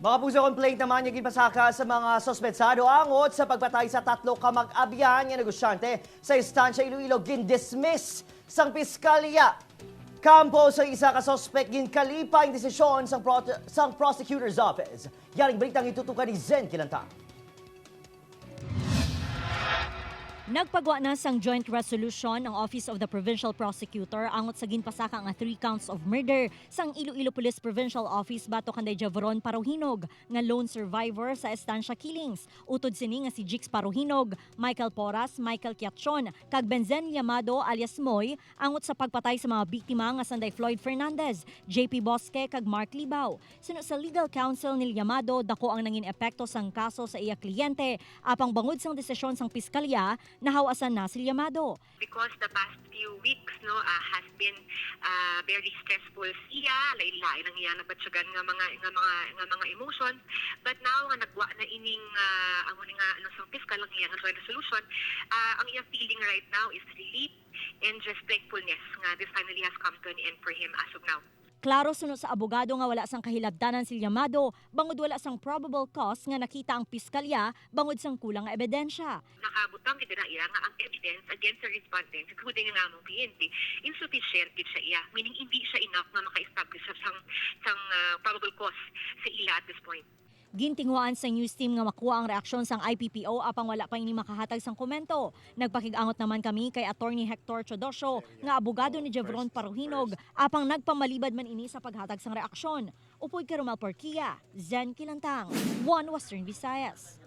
Mga puso complaint naman yung Ginpasaka sa mga sospetsado angot sa pagpatay sa 3 kamag-abyan ng negosyante sa Estancia, Ilo-Ilo gin-dismiss sang piskalya. Kampo sa isa ka suspect ginkalipa ang desisyon sang prosecutor's office. Yaring balitang itutukan ni Zen Kilanta. Nagpagawa na sang joint resolution ang Office of the Provincial Prosecutor angot sa ginpasaka nga 3 counts of murder sang Ilo-Ilo Police Provincial Office bato kanday Javron Paruhinog nga lone survivor sa Estancia killings. Utod sini nga si Jix Paruhinog, Michael Porras, Michael Kiatchon, kag Benzen Llamado alias Moy angot sa pagpatay sa mga biktima nga sanday Floyd Fernandez, JP Bosque kag Mark Libao. Sino sa legal counsel ni Llamado dako ang nangin epekto sang kaso sa iya kliyente apang bangod sang desisyon sang piskalya nahawasan na si Llamado. Because the past few weeks has been very stressful siya, lain-lain ang iya nabatsugan nga mga emotions, but now nga nagwa na ining sa fiscal ang iya nga resolution, ang iya feeling right now is relief and just thankfulness nga this finally has come to an end for him as of now. Klaro sunod sa abogado nga wala sang kahilabdanan si Llamado bangod wala sang probable cause nga nakita ang piskalya bangod sang kulang nga ebidensya. Nakabutang kita na iya nga ang evidence against the respondent, including nga among PNP, insufficient gid siya iya, meaning hindi siya enough na maka-establish sang probable cause sa ila at this point. Gintinguan sa news team nga makuha ang reaksyon sang IPPO apang wala pa ini makahatag sang komento. Nagpakigangot naman kami kay Attorney Hector Chodosio nga abogado ni Javron Paruhinog apang nagpamalibad man ini sa paghatag sang reaksyon. Upoy kay Romel Porquia, Zen Kilantang, One Western Visayas.